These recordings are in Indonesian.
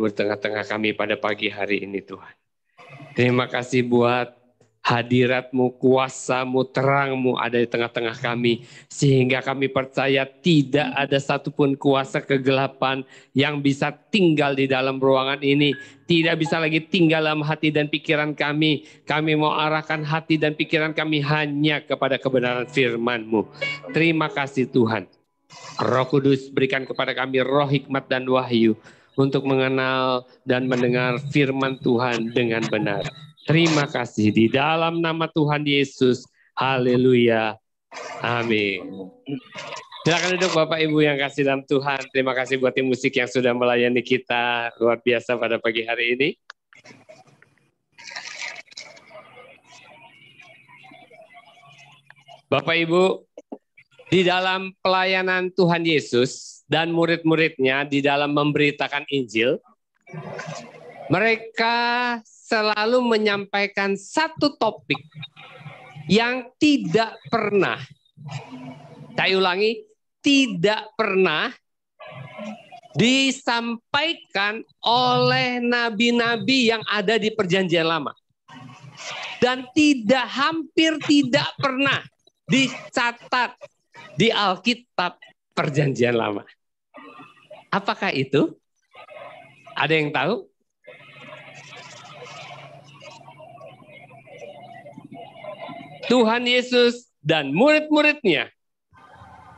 di tengah-tengah kami pada pagi hari ini Tuhan. Terima kasih buat hadirat-Mu, kuasa-Mu, terang-Mu ada di tengah-tengah kami. Sehingga kami percaya tidak ada satupun kuasa kegelapan yang bisa tinggal di dalam ruangan ini. Tidak bisa lagi tinggal dalam hati dan pikiran kami. Kami mau arahkan hati dan pikiran kami hanya kepada kebenaran firman-Mu. Terima kasih Tuhan. Roh Kudus berikan kepada kami roh hikmat dan wahyu untuk mengenal dan mendengar firman Tuhan dengan benar. Terima kasih di dalam nama Tuhan Yesus. Haleluya. Amin. Silakan duduk Bapak Ibu yang kasih dalam Tuhan. Terima kasih buat tim musik yang sudah melayani kita luar biasa pada pagi hari ini. Bapak Ibu, di dalam pelayanan Tuhan Yesus dan murid-muridnya di dalam memberitakan Injil, mereka selalu menyampaikan satu topik yang tidak pernah, saya ulangi, tidak pernah disampaikan oleh nabi-nabi yang ada di Perjanjian Lama. Dan hampir tidak pernah dicatat di Alkitab Perjanjian Lama. Apakah itu? Ada yang tahu? Tuhan Yesus dan murid-muridnya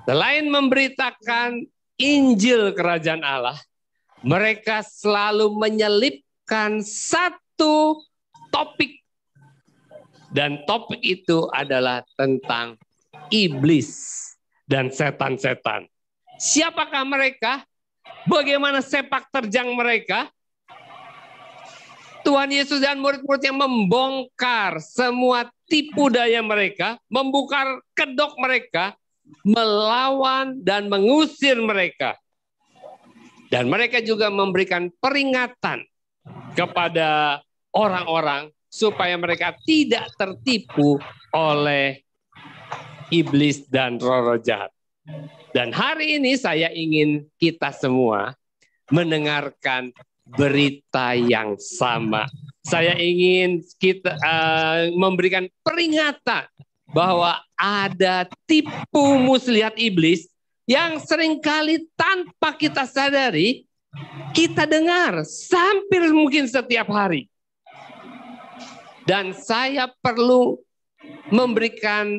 selain memberitakan Injil Kerajaan Allah, mereka selalu menyelipkan satu topik. Dan topik itu adalah tentang iblis dan setan-setan. Siapakah mereka? Bagaimana sepak terjang mereka? Tuhan Yesus dan murid-muridnya membongkar semua tipu daya mereka, membuka kedok mereka, melawan dan mengusir mereka. Dan mereka juga memberikan peringatan kepada orang-orang supaya mereka tidak tertipu oleh iblis dan roh-roh jahat. Dan hari ini saya ingin kita semua mendengarkan berita yang sama. Saya ingin kita memberikan peringatan bahwa ada tipu muslihat iblis yang seringkali tanpa kita sadari kita dengar hampir mungkin setiap hari. Dan saya perlu memberikan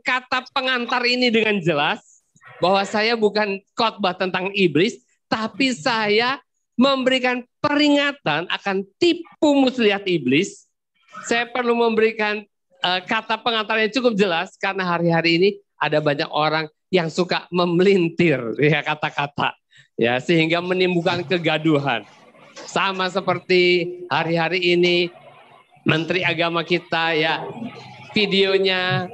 kata pengantar ini dengan jelas bahwa saya bukan khotbah tentang iblis, tapi saya memberikan peringatan akan tipu muslihat iblis. Saya perlu memberikan kata pengantar yang cukup jelas karena hari-hari ini ada banyak orang yang suka memelintir ya kata-kata ya sehingga menimbulkan kegaduhan. Sama seperti hari-hari ini Menteri Agama kita ya videonya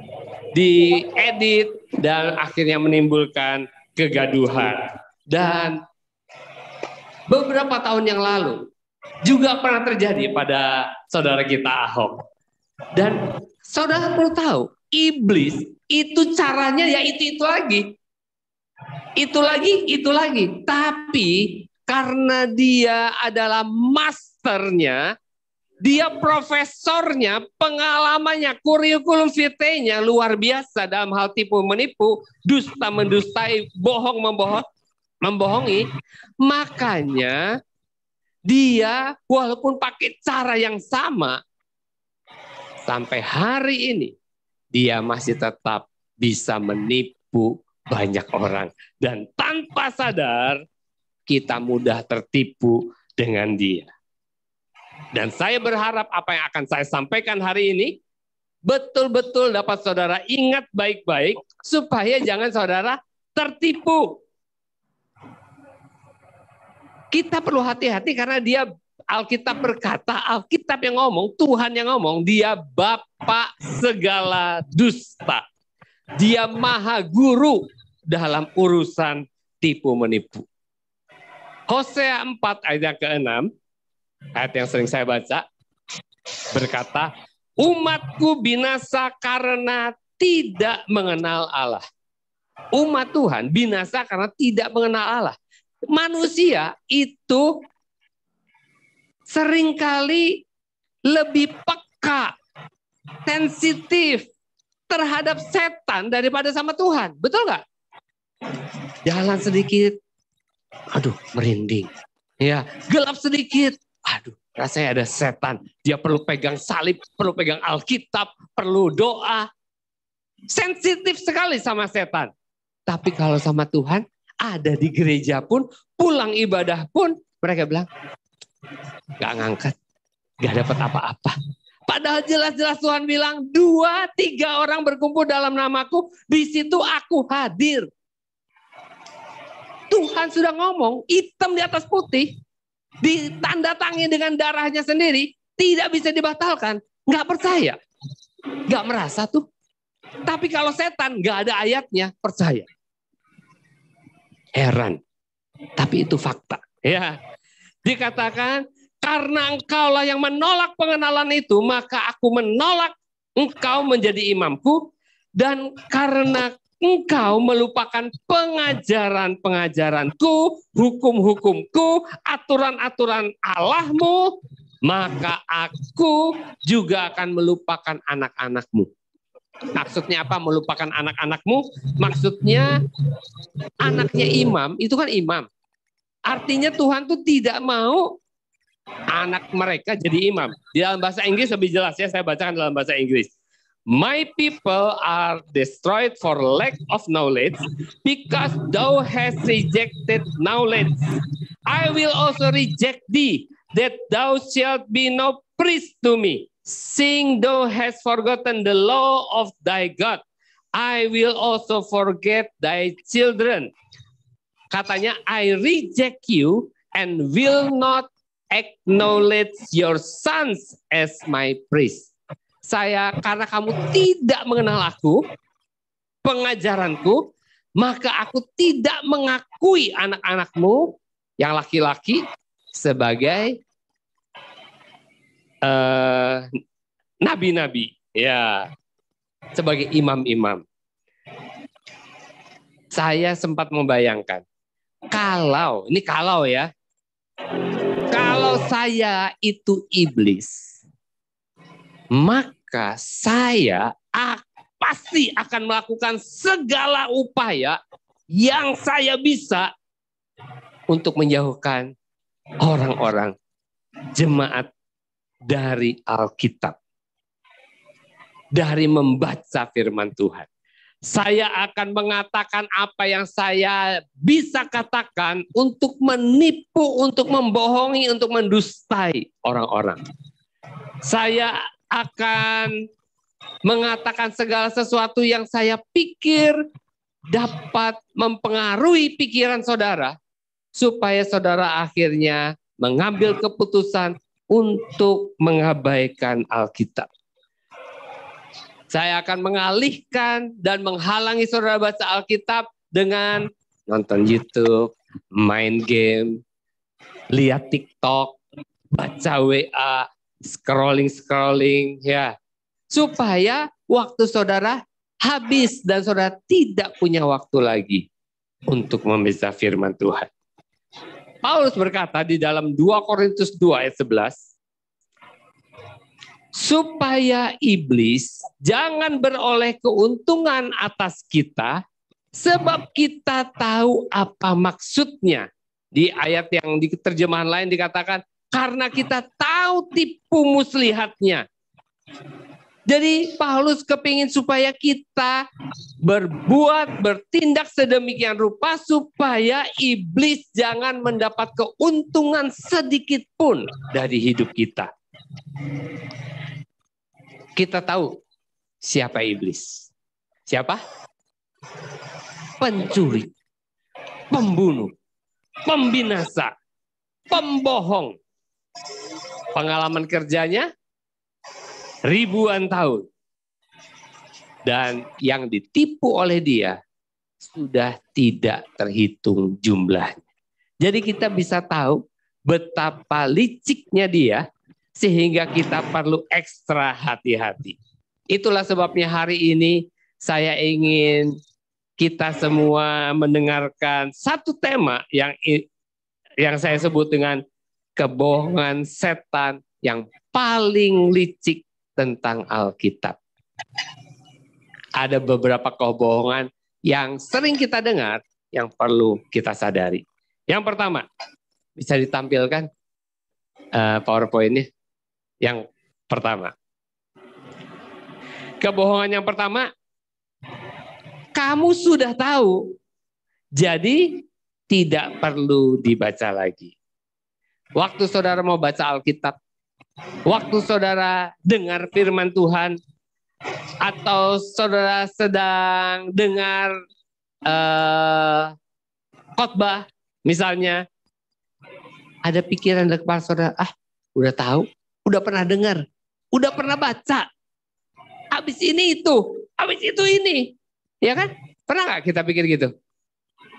diedit dan akhirnya menimbulkan kegaduhan. Dan beberapa tahun yang lalu juga pernah terjadi pada saudara kita Ahok. Dan saudara perlu tahu, iblis itu caranya ya itu lagi. Itu lagi. Tapi karena dia adalah masternya, dia profesornya, pengalamannya, kurikulum vitae-nya luar biasa dalam hal tipu menipu, dusta mendustai, bohong membohongi. Makanya dia walaupun pakai cara yang sama, sampai hari ini dia masih tetap bisa menipu banyak orang. Dan tanpa sadar kita mudah tertipu dengan dia. Dan saya berharap apa yang akan saya sampaikan hari ini betul-betul dapat saudara ingat baik-baik supaya jangan saudara tertipu. Kita perlu hati-hati karena dia Alkitab berkata, Alkitab yang ngomong, Tuhan yang ngomong, dia Bapa segala dusta. Dia maha guru dalam urusan tipu menipu. Hosea 4 ayat yang ke-6, ayat yang sering saya baca, berkata, umatku binasa karena tidak mengenal Allah. Umat Tuhan binasa karena tidak mengenal Allah. manusia itu seringkali lebih peka, sensitif terhadap setan daripada sama Tuhan. Betul nggak? Jalan sedikit, aduh merinding. Ya, gelap sedikit, aduh rasanya ada setan. Dia perlu pegang salib, perlu pegang Alkitab, perlu doa. Sensitif sekali sama setan. Tapi kalau sama Tuhan, ada di gereja pun, pulang ibadah pun, mereka bilang, gak ngangkat, gak dapat apa-apa. Padahal jelas-jelas Tuhan bilang 2-3 orang berkumpul dalam namaku, di situ aku hadir. Tuhan sudah ngomong, hitam di atas putih, ditandatangi dengan darahnya sendiri, tidak bisa dibatalkan. Nggak percaya, nggak merasa tuh. Tapi kalau setan nggak ada ayatnya, percaya. Heran, tapi itu fakta. Ya, dikatakan, karena engkaulah yang menolak pengenalan itu, maka aku menolak engkau menjadi imamku, dan karena engkau melupakan pengajaran-pengajaranku, hukum-hukumku, aturan-aturan Allahmu, maka aku juga akan melupakan anak-anakmu. Maksudnya apa melupakan anak-anakmu? Maksudnya anaknya imam, itu kan imam. Artinya Tuhan tuh tidak mau anak mereka jadi imam. Di dalam bahasa Inggris lebih jelas ya, saya bacakan dalam bahasa Inggris. My people are destroyed for lack of knowledge, because thou hast rejected knowledge. I will also reject thee, that thou shalt be no priest to me. Seeing thou hast forgotten the law of thy God, I will also forget thy children. Katanya, I reject you and will not acknowledge your sons as my priest. Karena kamu tidak mengenal aku, pengajaranku, maka aku tidak mengakui anak-anakmu yang laki-laki sebagai nabi-nabi, ya, sebagai imam-imam. Saya sempat membayangkan, kalau saya itu iblis, maka saya pasti akan melakukan segala upaya yang saya bisa untuk menjauhkan orang-orang jemaat dari Alkitab, dari membaca firman Tuhan. Saya akan mengatakan apa yang saya bisa katakan untuk menipu, untuk membohongi, untuk mendustai orang-orang. Saya akan mengatakan segala sesuatu yang saya pikir dapat mempengaruhi pikiran saudara, supaya saudara akhirnya mengambil keputusan untuk mengabaikan Alkitab. Saya akan mengalihkan dan menghalangi saudara baca Alkitab dengan nonton YouTube, main game, lihat TikTok, baca WA, scrolling, ya. Supaya waktu saudara habis dan saudara tidak punya waktu lagi untuk membaca firman Tuhan. Paulus berkata di dalam 2 Korintus 2 ayat 11, supaya iblis jangan beroleh keuntungan atas kita, sebab kita tahu apa maksudnya. Di ayat yang di terjemahan lain dikatakan, karena kita tahu tipu muslihatnya. Jadi Paulus kepingin supaya kita bertindak sedemikian rupa supaya iblis jangan mendapat keuntungan sedikit pun dari hidup kita. Kita tahu siapa iblis. Siapa? Pencuri, pembunuh, pembinasa, pembohong. Pengalaman kerjanya ribuan tahun. Dan yang ditipu oleh dia sudah tidak terhitung jumlahnya. Jadi kita bisa tahu betapa liciknya dia, sehingga kita perlu ekstra hati-hati. Itulah sebabnya hari ini saya ingin kita semua mendengarkan satu tema yang yang saya sebut dengan kebohongan setan yang paling licik tentang Alkitab. Ada beberapa kebohongan yang sering kita dengar yang perlu kita sadari. Yang pertama, bisa ditampilkan PowerPoint-nya. Yang pertama. Kebohongan yang pertama, kamu sudah tahu, jadi tidak perlu dibaca lagi. Waktu saudara mau baca Alkitab, waktu saudara dengar firman Tuhan, atau saudara sedang dengar khotbah, misalnya, ada pikiran dari kepala saudara, udah tahu, udah pernah dengar, udah pernah baca, habis ini itu, habis itu ini, ya kan? Pernah nggak kita pikir gitu?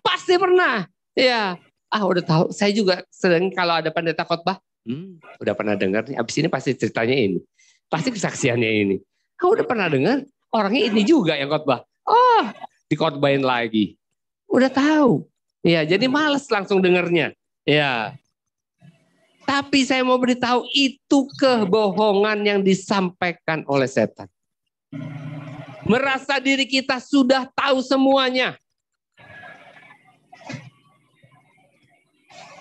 Pasti pernah, ya. Udah tahu, saya juga sering kalau ada pendeta khotbah, udah pernah dengar nih, habis ini pasti ceritanya ini, pasti kesaksiannya ini. Udah pernah dengar, orangnya ini juga yang khotbah. Dikhotbahin lagi. Udah tahu. Ya, jadi males langsung dengernya. Ya. Tapi saya mau beritahu itu kebohongan yang disampaikan oleh setan. Merasa diri kita sudah tahu semuanya.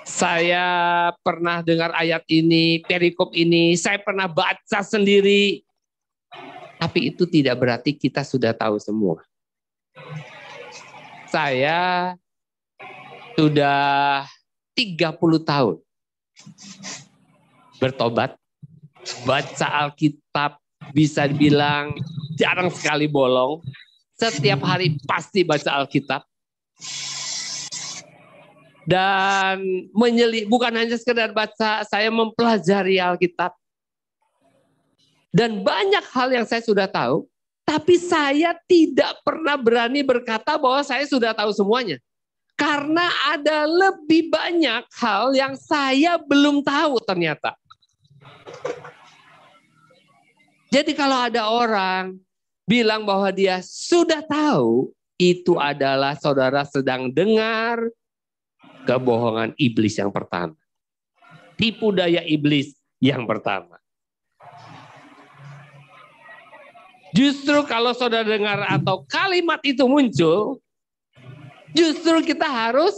Saya pernah dengar ayat ini, perikop ini, saya pernah baca sendiri. Tapi itu tidak berarti kita sudah tahu semua. Saya sudah 30 tahun bertobat, baca Alkitab, bisa dibilang jarang sekali bolong. Setiap hari pasti baca Alkitab. Dan bukan hanya sekedar baca, saya mempelajari Alkitab. Dan banyak hal yang saya sudah tahu, tapi saya tidak pernah berani berkata bahwa saya sudah tahu semuanya. Karena ada lebih banyak hal yang saya belum tahu ternyata. Jadi kalau ada orang bilang bahwa dia sudah tahu, itu adalah saudara sedang dengar kebohongan iblis yang pertama. Tipu daya iblis yang pertama. Justru kalau saudara dengar atau kalimat itu muncul, justru kita harus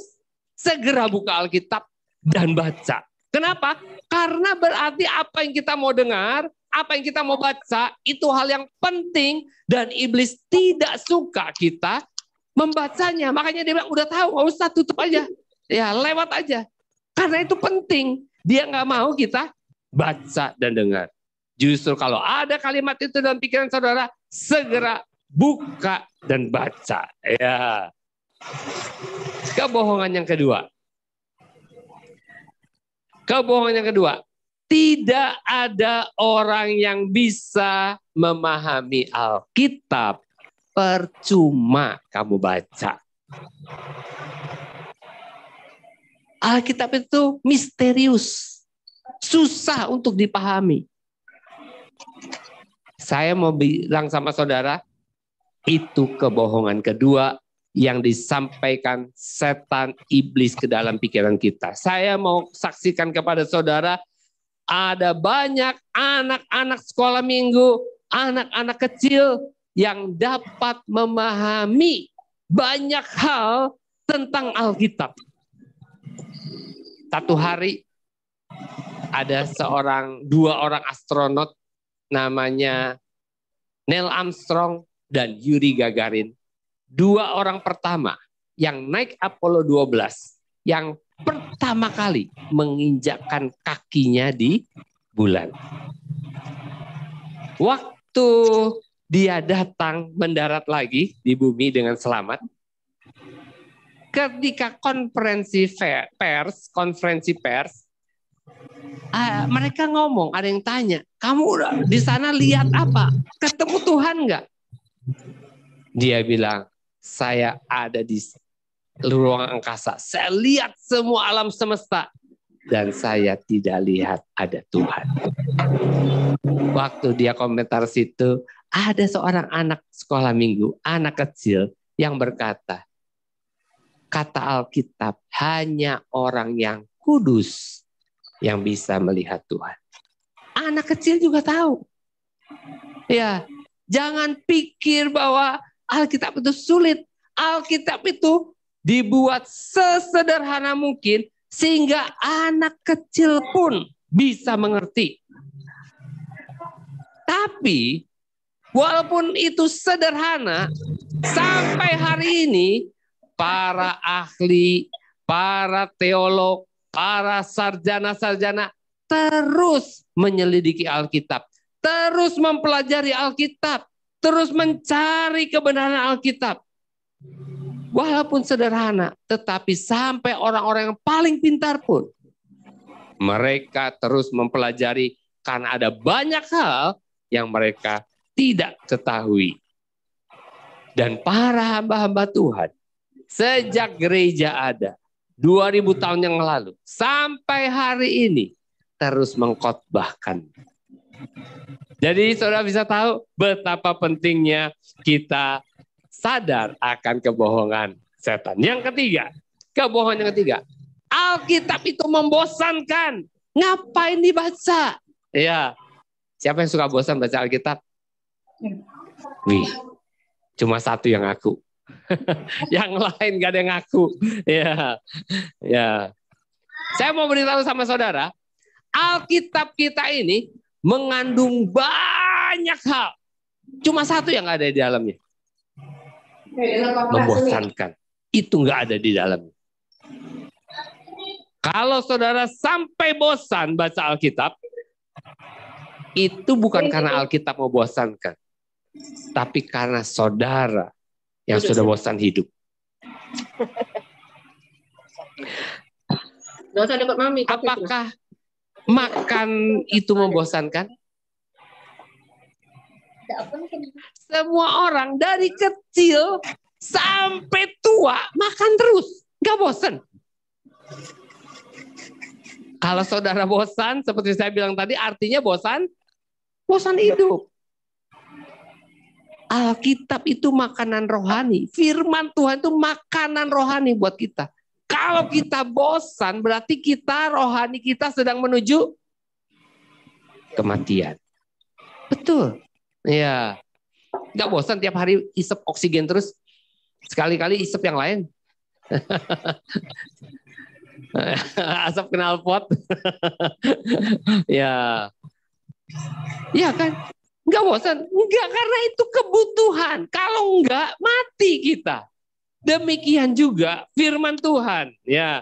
segera buka Alkitab dan baca. Kenapa? Karena berarti apa yang kita mau dengar, apa yang kita mau baca, itu hal yang penting dan iblis tidak suka kita membacanya. Makanya dia bilang, udah tahu, nggak usah, tutup aja. Ya, lewat aja. Karena itu penting. Dia nggak mau kita baca dan dengar. Justru kalau ada kalimat itu dalam pikiran saudara, segera buka dan baca. Ya. Kebohongan yang kedua. Kebohongan yang kedua. Tidak ada orang yang bisa memahami Alkitab percuma kamu baca. Alkitab itu misterius. Susah untuk dipahami. Saya mau bilang sama saudara, itu kebohongan kedua yang disampaikan setan iblis ke dalam pikiran kita. Saya mau saksikan kepada saudara, ada banyak anak-anak sekolah minggu, anak-anak kecil yang dapat memahami banyak hal tentang Alkitab. Satu hari ada dua orang astronot namanya Neil Armstrong dan Yuri Gagarin. Dua orang pertama yang naik Apollo 12, yang pertama kali menginjakkan kakinya di bulan. Waktu dia datang mendarat lagi di bumi dengan selamat, ketika konferensi pers, mereka ngomong, ada yang tanya, kamu udah di sana lihat apa? Ketemu Tuhan nggak? Dia bilang, saya ada di ruang angkasa. Saya lihat semua alam semesta. Dan saya tidak lihat ada Tuhan. Waktu dia komentar situ, ada seorang anak sekolah minggu, anak kecil yang berkata, kata Alkitab, hanya orang yang Kudus yang bisa melihat Tuhan. Anak kecil juga tahu. Ya, jangan pikir bahwa Alkitab itu sulit. Alkitab itu dibuat sesederhana mungkin sehingga anak kecil pun bisa mengerti. Tapi walaupun itu sederhana, sampai hari ini para ahli, para teolog, para sarjana-sarjana terus menyelidiki Alkitab, terus mempelajari Alkitab, terus mencari kebenaran Alkitab. Walaupun sederhana, tetapi sampai orang-orang yang paling pintar pun, mereka terus mempelajari karena ada banyak hal yang mereka tidak ketahui. Dan para hamba-hamba Tuhan, sejak gereja ada, 2000 tahun yang lalu, sampai hari ini, terus mengkhotbahkan. Jadi saudara bisa tahu betapa pentingnya kita sadar akan kebohongan setan. Yang ketiga, kebohongan yang ketiga, Alkitab itu membosankan. Ngapain dibaca? Ya, siapa yang suka bosan baca Alkitab? Wih, cuma satu yang ngaku. Yang lain gak ada yang ngaku. Ya. Saya mau beritahu sama saudara, Alkitab kita ini mengandung banyak hal. Cuma satu yang ada di dalamnya. Membosankan. Itu nggak ada di dalamnya. Kalau saudara sampai bosan baca Alkitab, itu bukan karena Alkitab membosankan, tapi karena saudara yang sudah bosan hidup. Apakah makan itu membosankan? Semua orang dari kecil sampai tua makan terus, nggak bosan. Kalau saudara bosan, seperti saya bilang tadi, artinya bosan hidup. Alkitab itu makanan rohani. Firman Tuhan itu makanan rohani buat kita. Kalau kita bosan, berarti rohani kita sedang menuju kematian. Betul. Ya, nggak bosan tiap hari isep oksigen terus. Sekali-kali isep yang lain. Asap knalpot. Ya. Ya kan? Nggak bosan? Nggak, karena itu kebutuhan. Kalau nggak, mati kita. Demikian juga firman Tuhan. Ya.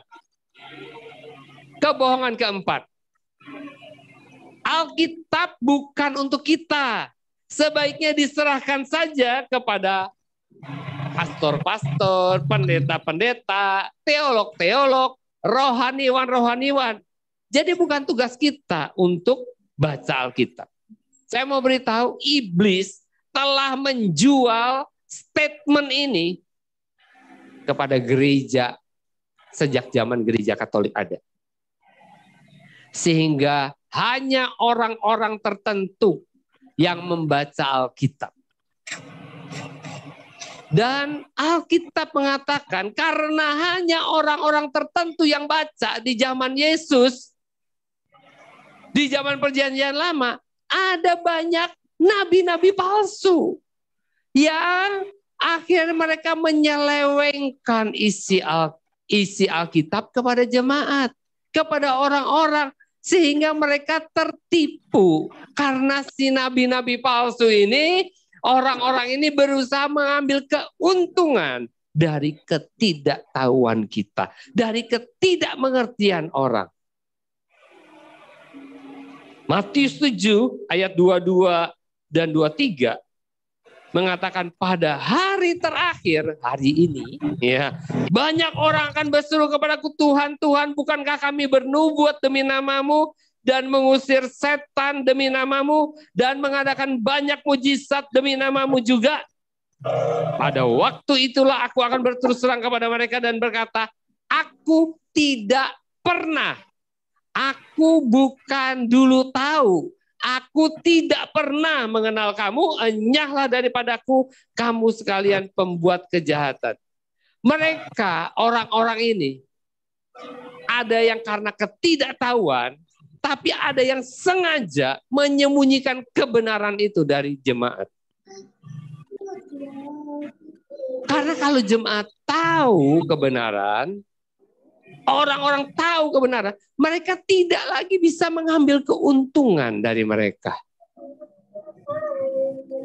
Kebohongan keempat. Alkitab bukan untuk kita. Sebaiknya diserahkan saja kepada pastor-pastor, pendeta-pendeta, teolog-teolog, rohaniwan-rohaniwan. Jadi bukan tugas kita untuk baca Alkitab. Saya mau beritahu, iblis telah menjual statement ini kepada gereja sejak zaman gereja Katolik ada. Sehingga hanya orang-orang tertentu yang membaca Alkitab. Dan Alkitab mengatakan karena hanya orang-orang tertentu yang baca di zaman Yesus, di zaman Perjanjian Lama, ada banyak nabi-nabi palsu yang akhirnya mereka menyelewengkan isi Alkitab kepada jemaat, kepada orang-orang, sehingga mereka tertipu. Karena si nabi-nabi palsu ini, orang-orang ini berusaha mengambil keuntungan dari ketidaktahuan kita, dari ketidakmengertian orang. Matius 7 ayat 22 dan 23 mengatakan pada hari terakhir, hari ini, ya, banyak orang akan berseru kepadaku, Tuhan, Tuhan, bukankah kami bernubuat demi namamu dan mengusir setan demi namamu dan mengadakan banyak mujizat demi namamu juga? Pada waktu itulah aku akan berterus terang kepada mereka dan berkata, aku tidak pernah, aku bukan dulu tahu. Aku tidak pernah mengenal kamu, enyahlah daripadaku, kamu sekalian pembuat kejahatan. Mereka, orang-orang ini, Ada yang karena ketidaktahuan, tapi ada yang sengaja menyembunyikan kebenaran itu dari jemaat. Karena kalau jemaat tahu kebenaran, orang-orang tahu kebenaran, mereka tidak lagi bisa mengambil keuntungan dari mereka.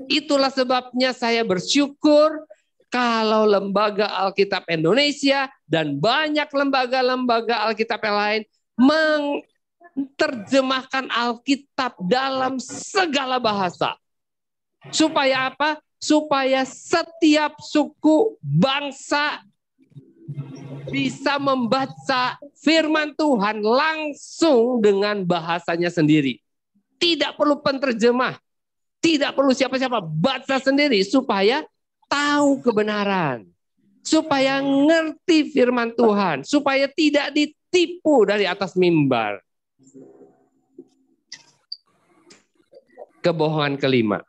Itulah sebabnya saya bersyukur kalau Lembaga Alkitab Indonesia dan banyak lembaga-lembaga Alkitab yang lain menerjemahkan Alkitab dalam segala bahasa. Supaya apa? Supaya setiap suku, bangsa bisa membaca firman Tuhan langsung dengan bahasanya sendiri. Tidak perlu penterjemah. Tidak perlu siapa-siapa, baca sendiri supaya tahu kebenaran. Supaya ngerti firman Tuhan. Supaya tidak ditipu dari atas mimbar. Kebohongan kelima.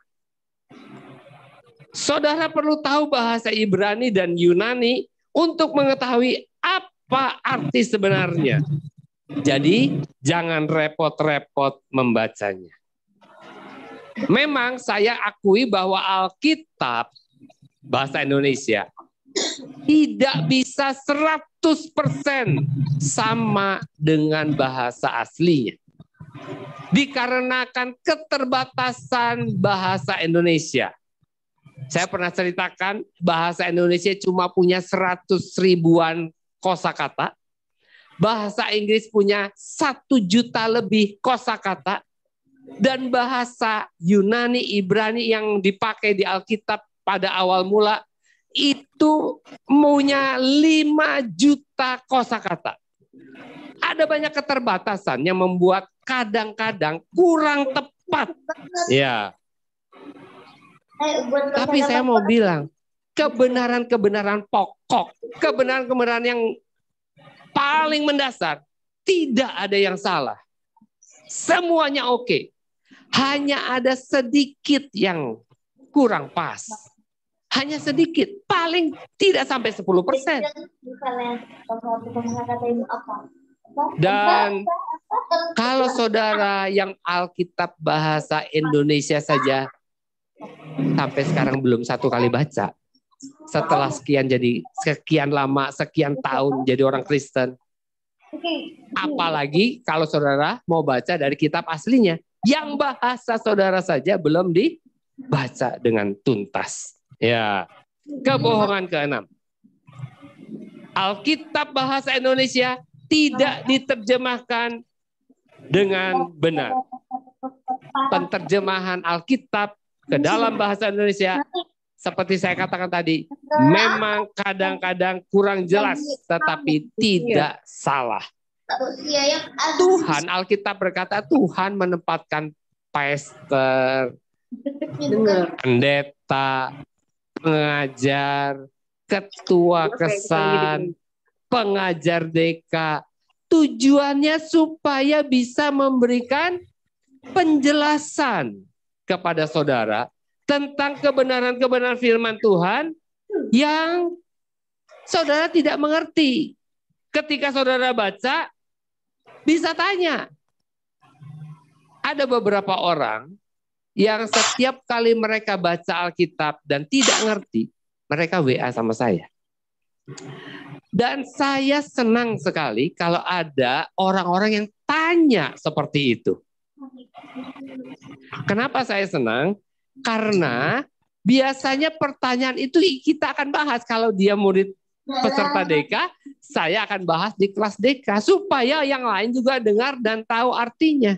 Saudara perlu tahu bahasa Ibrani dan Yunani untuk mengetahui apa arti sebenarnya. Jadi jangan repot-repot membacanya. Memang saya akui bahwa Alkitab bahasa Indonesia tidak bisa 100% sama dengan bahasa aslinya. Dikarenakan keterbatasan bahasa Indonesia. Saya pernah ceritakan bahasa Indonesia cuma punya 100 ribuan kosakata. Bahasa Inggris punya 1 juta lebih kosakata. Dan bahasa Yunani, Ibrani yang dipakai di Alkitab pada awal mula itu punya 5 juta kosakata. Ada banyak keterbatasan yang membuat kadang-kadang kurang tepat. Ya. Tapi saya mau bilang, kebenaran-kebenaran pokok, kebenaran-kebenaran yang paling mendasar, tidak ada yang salah. Semuanya oke. Hanya ada sedikit yang kurang pas. Hanya sedikit, paling tidak sampai 10%. Dan kalau saudara yang Alkitab bahasa Indonesia saja sampai sekarang belum 1 kali baca, setelah sekian lama, sekian tahun jadi orang Kristen, apalagi kalau saudara mau baca dari kitab aslinya, yang bahasa saudara saja belum dibaca dengan tuntas. Ya, kebohongan ke-6. Alkitab bahasa Indonesia tidak diterjemahkan dengan benar. Penterjemahan Alkitab ke dalam bahasa Indonesia, seperti saya katakan tadi, memang kadang-kadang kurang jelas, tetapi tidak salah. Tuhan, Alkitab berkata Tuhan menempatkan pastor, pendeta, pengajar, ketua kesan, pengajar DK. Tujuannya supaya bisa memberikan penjelasan kepada saudara tentang kebenaran-kebenaran firman Tuhan yang saudara tidak mengerti. Ketika saudara baca, bisa tanya. Ada beberapa orang yang setiap kali mereka baca Alkitab dan tidak ngerti, mereka WA sama saya. Dan saya senang sekali kalau ada orang-orang yang tanya seperti itu. Kenapa saya senang? Karena biasanya pertanyaan itu kita akan bahas kalau dia murid peserta DK, saya akan bahas di kelas DK supaya yang lain juga dengar dan tahu artinya.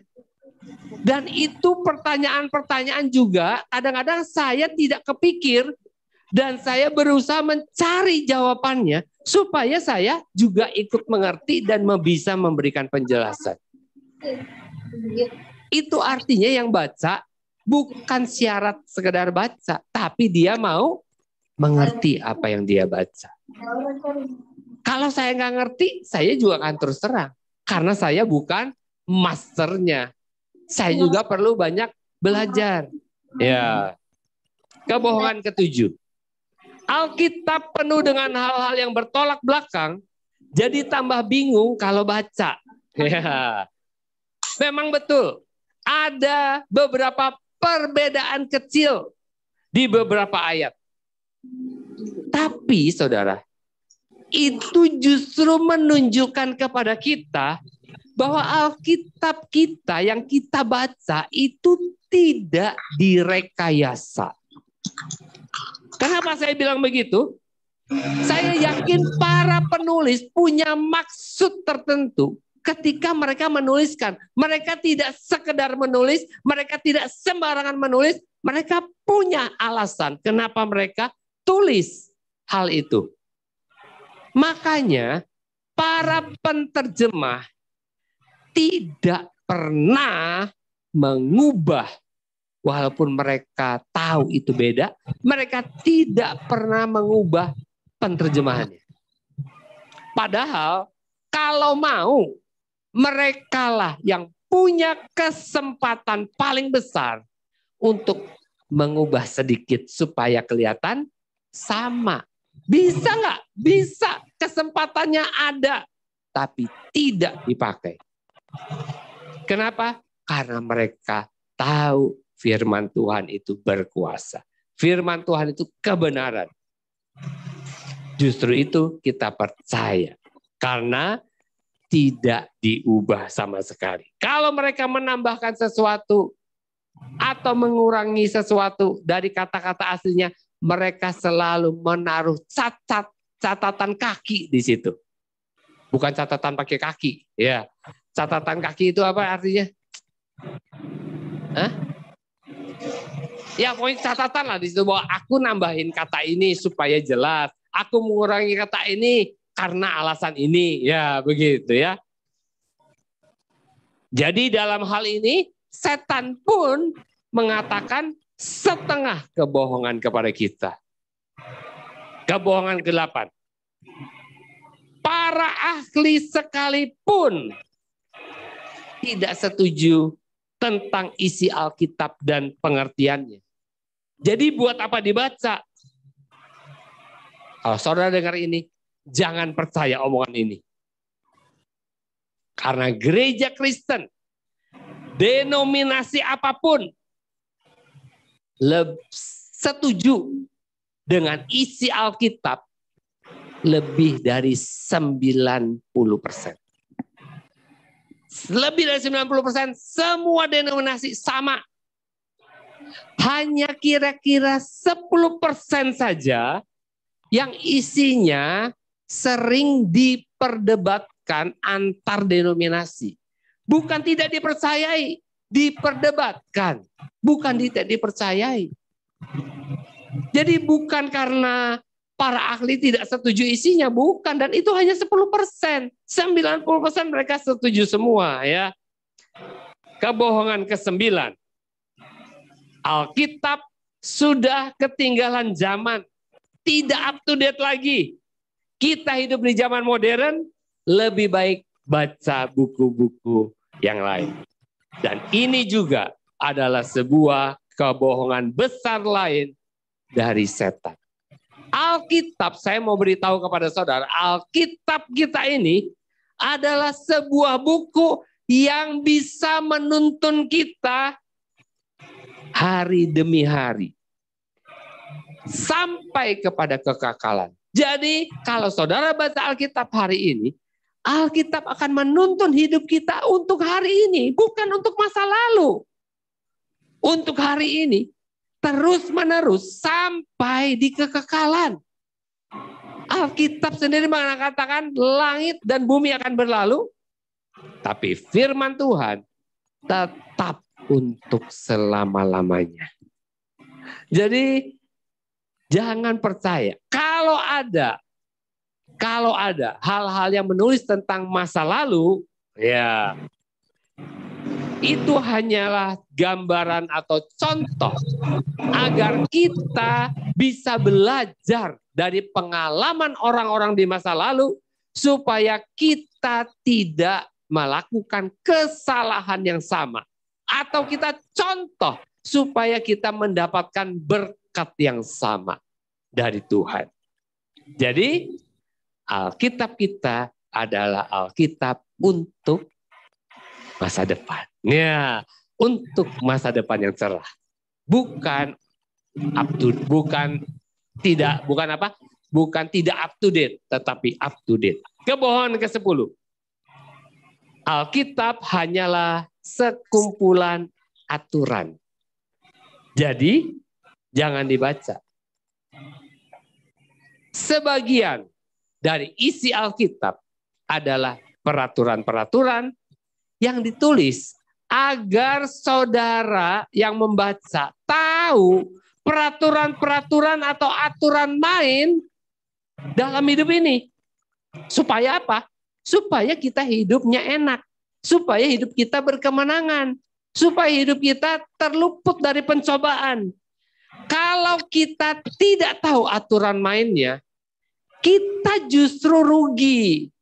Dan itu pertanyaan-pertanyaan juga kadang-kadang saya tidak kepikir dan saya berusaha mencari jawabannya supaya saya juga ikut mengerti dan bisa memberikan penjelasan. Itu artinya yang baca bukan syarat sekedar baca, tapi dia mau mengerti apa yang dia baca. Kalau saya nggak ngerti, saya juga akan terus terang. Karena saya bukan masternya. Saya juga perlu banyak belajar. Ya. Kebohongan ke-7. Alkitab penuh dengan hal-hal yang bertolak belakang. Jadi tambah bingung kalau baca. Ya. Memang betul, ada beberapa perbedaan kecil di beberapa ayat. Tapi saudara, itu justru menunjukkan kepada kita bahwa Alkitab kita yang kita baca itu tidak direkayasa. Kenapa saya bilang begitu? Saya yakin para penulis punya maksud tertentu ketika mereka menuliskan. Mereka tidak sekedar menulis, mereka tidak sembarangan menulis, mereka punya alasan kenapa mereka tulis hal itu. Makanya para penterjemah tidak pernah mengubah, walaupun mereka tahu itu beda, mereka tidak pernah mengubah penterjemahannya. Padahal kalau mau, merekalah yang punya kesempatan paling besar untuk mengubah sedikit supaya kelihatan sama. Bisa nggak? Bisa. Kesempatannya ada. Tapi tidak dipakai. Kenapa? Karena mereka tahu firman Tuhan itu berkuasa. Firman Tuhan itu kebenaran. Justru itu kita percaya. Karena tidak diubah sama sekali. Kalau mereka menambahkan sesuatu atau mengurangi sesuatu dari kata-kata aslinya, mereka selalu menaruh catatan kaki di situ. Bukan catatan pakai kaki, ya. Catatan kaki itu apa artinya? Hah? Ya pokoknya catatan lah di situ bahwa aku nambahin kata ini supaya jelas, aku mengurangi kata ini karena alasan ini, ya begitu ya. Jadi dalam hal ini setan pun mengatakan setengah kebohongan kepada kita. Kebohongan ke-8. Para ahli sekalipun tidak setuju tentang isi Alkitab dan pengertiannya. Jadi buat apa dibaca? Kalau saudara dengar ini, jangan percaya omongan ini. Karena gereja Kristen, denominasi apapun, setuju dengan isi Alkitab lebih dari 90%. Lebih dari 90% semua denominasi sama. Hanya kira-kira 10% saja yang isinya sering diperdebatkan antar denominasi. Bukan tidak dipercayai, diperdebatkan. Bukan tidak dipercayai. Jadi bukan karena para ahli tidak setuju isinya, bukan. Dan itu hanya 10%. 90% mereka setuju semua, ya. Kebohongan ke-9. Alkitab sudah ketinggalan zaman. Tidak up to date lagi. Kita hidup di zaman modern, lebih baik baca buku-buku yang lain. Dan ini juga adalah sebuah kebohongan besar lain dari setan. Alkitab, saya mau beritahu kepada saudara, Alkitab kita ini adalah sebuah buku yang bisa menuntun kita hari demi hari. Sampai kepada kekekalan. Jadi kalau saudara baca Alkitab hari ini, Alkitab akan menuntun hidup kita untuk hari ini, bukan untuk masa lalu. Untuk hari ini. Terus-menerus sampai di kekekalan. Alkitab sendiri mengatakan langit dan bumi akan berlalu, tapi firman Tuhan tetap untuk selama-lamanya. Jadi jangan percaya. Kalau ada hal-hal yang menulis tentang masa lalu, ya itu hanyalah gambaran atau contoh agar kita bisa belajar dari pengalaman orang-orang di masa lalu supaya kita tidak melakukan kesalahan yang sama. Atau kita contoh supaya kita mendapatkan berkat yang sama dari Tuhan. Jadi Alkitab kita adalah Alkitab untuk masa depan. Ya, untuk masa depan yang cerah. Bukan tidak up to date, tetapi up to date. Kebohongan ke-10. Alkitab hanyalah sekumpulan aturan. Jadi, jangan dibaca. Sebagian dari isi Alkitab adalah peraturan-peraturan yang ditulis agar saudara yang membaca tahu peraturan-peraturan atau aturan main dalam hidup ini. Supaya apa? Supaya kita hidupnya enak. Supaya hidup kita berkemenangan. Supaya hidup kita terluput dari pencobaan. Kalau kita tidak tahu aturan mainnya, kita justru rugi.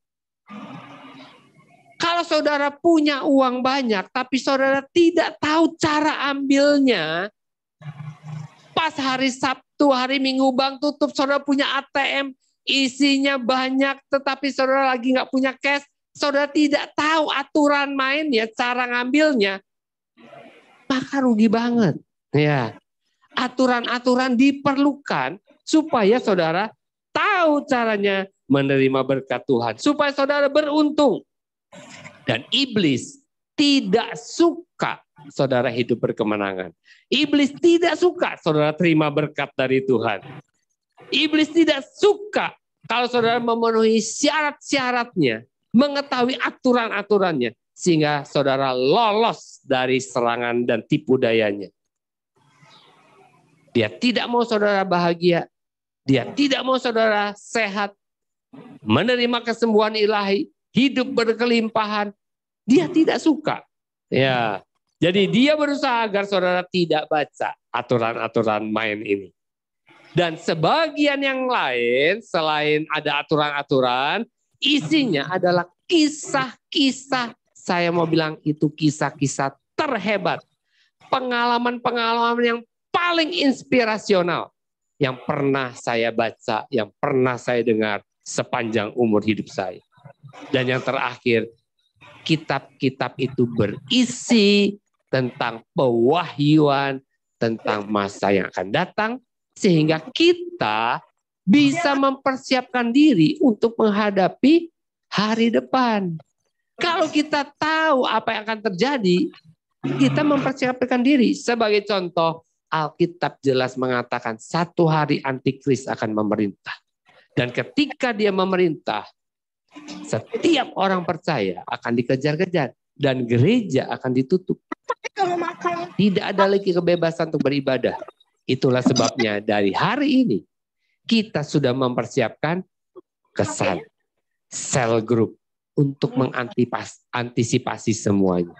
Kalau saudara punya uang banyak, tapi saudara tidak tahu cara ambilnya, pas hari Sabtu, hari Minggu bank tutup, saudara punya ATM, isinya banyak, tetapi saudara lagi nggak punya cash, saudara tidak tahu aturan mainnya, cara ngambilnya, maka rugi banget. Ya, aturan-aturan diperlukan supaya saudara tahu caranya menerima berkat Tuhan, supaya saudara beruntung. Dan iblis tidak suka saudara hidup berkemenangan. Iblis tidak suka saudara terima berkat dari Tuhan. Iblis tidak suka kalau saudara memenuhi syarat-syaratnya, mengetahui aturan-aturannya, sehingga saudara lolos dari serangan dan tipu dayanya. Dia tidak mau saudara bahagia, dia tidak mau saudara sehat, menerima kesembuhan ilahi, hidup berkelimpahan. Dia tidak suka. Ya, jadi dia berusaha agar saudara tidak baca aturan-aturan main ini. Dan sebagian yang lain, selain ada aturan-aturan, isinya adalah kisah-kisah. Saya mau bilang itu kisah-kisah terhebat. Pengalaman-pengalaman yang paling inspirasional yang pernah saya baca, yang pernah saya dengar sepanjang umur hidup saya. Dan yang terakhir, kitab-kitab itu berisi tentang pewahyuan, tentang masa yang akan datang, sehingga kita bisa mempersiapkan diri untuk menghadapi hari depan. Kalau kita tahu apa yang akan terjadi, kita mempersiapkan diri. Sebagai contoh, Alkitab jelas mengatakan satu hari antikris akan memerintah. Dan ketika dia memerintah, setiap orang percaya akan dikejar-kejar dan gereja akan ditutup. Tidak ada lagi kebebasan untuk beribadah. Itulah sebabnya dari hari ini kita sudah mempersiapkan kesan, sel group untuk mengantisipasi semuanya.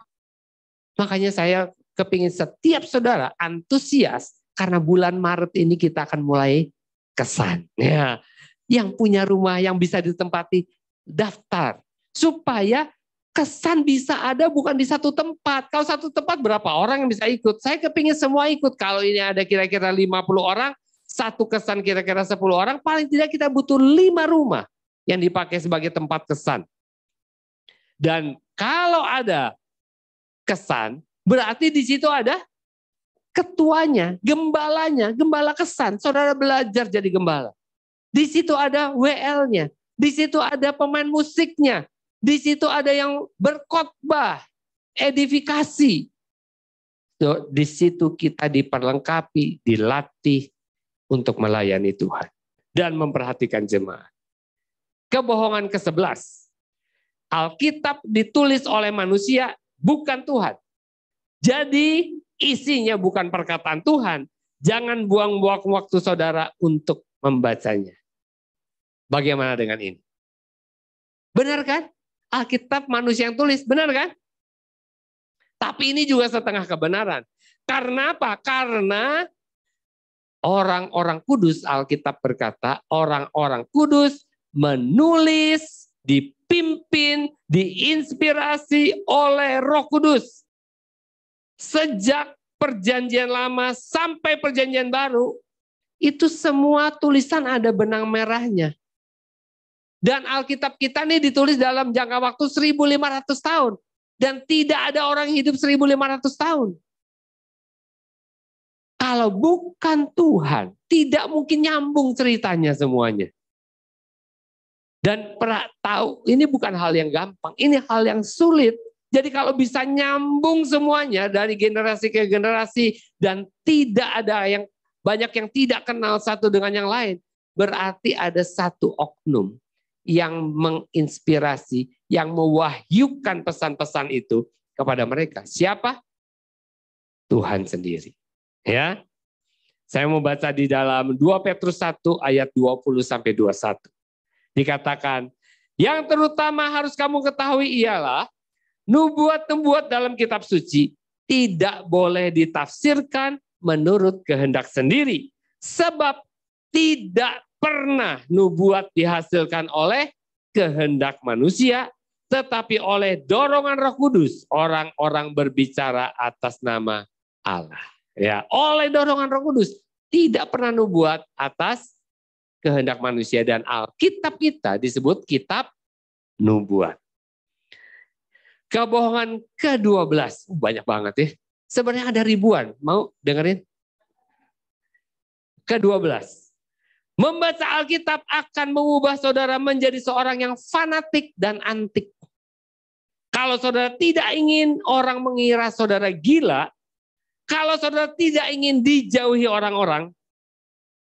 Makanya saya kepingin setiap saudara antusias karena bulan Maret ini kita akan mulai kesan. Ya, yang punya rumah yang bisa ditempati, daftar supaya kesan bisa ada bukan di satu tempat. Kalau satu tempat berapa orang yang bisa ikut? Saya kepingin semua ikut. Kalau ini ada kira-kira 50 orang, satu kesan kira-kira 10 orang, paling tidak kita butuh 5 rumah yang dipakai sebagai tempat kesan. Dan kalau ada kesan, berarti di situ ada ketuanya, gembalanya, gembala kesan. Saudara belajar jadi gembala. Di situ ada WL-nya. Di situ ada pemain musiknya. Di situ ada yang berkhotbah, edifikasi. So, di situ kita diperlengkapi, dilatih untuk melayani Tuhan. Dan memperhatikan jemaat. Kebohongan ke-11. Alkitab ditulis oleh manusia, bukan Tuhan. Jadi isinya bukan perkataan Tuhan. Jangan buang-buang waktu saudara untuk membacanya. Bagaimana dengan ini? Benar kan? Alkitab manusia yang tulis, benar kan? Tapi ini juga setengah kebenaran. Karena apa? Karena orang-orang kudus, Alkitab berkata, orang-orang kudus menulis, dipimpin, diinspirasi oleh Roh Kudus. Sejak perjanjian lama sampai perjanjian baru, itu semua tulisan ada benang merahnya. Dan Alkitab kita nih ditulis dalam jangka waktu 1.500 tahun. Dan tidak ada orang hidup 1.500 tahun. Kalau bukan Tuhan, tidak mungkin nyambung ceritanya semuanya. Dan pernah tahu, ini bukan hal yang gampang, ini hal yang sulit. Jadi kalau bisa nyambung semuanya dari generasi ke generasi dan tidak ada yang banyak yang tidak kenal satu dengan yang lain, berarti ada satu oknum yang menginspirasi, yang mewahyukan pesan-pesan itu kepada mereka. Siapa? Tuhan sendiri. Ya. Saya mau baca di dalam 2 Petrus 1 ayat 20 sampai 21. Dikatakan, yang terutama harus kamu ketahui ialah nubuat-nubuat dalam kitab suci tidak boleh ditafsirkan menurut kehendak sendiri. Sebab tidak pernah nubuat dihasilkan oleh kehendak manusia, tetapi oleh dorongan Roh Kudus orang-orang berbicara atas nama Allah. Ya, oleh dorongan Roh Kudus, tidak pernah nubuat atas kehendak manusia, dan Alkitab kita disebut kitab nubuat. Kebohongan ke-12, banyak banget ya. Sebenarnya ada ribuan, mau dengerin? Ke-12. Membaca Alkitab akan mengubah saudara menjadi seorang yang fanatik dan antik. Kalau saudara tidak ingin orang mengira saudara gila, kalau saudara tidak ingin dijauhi orang-orang,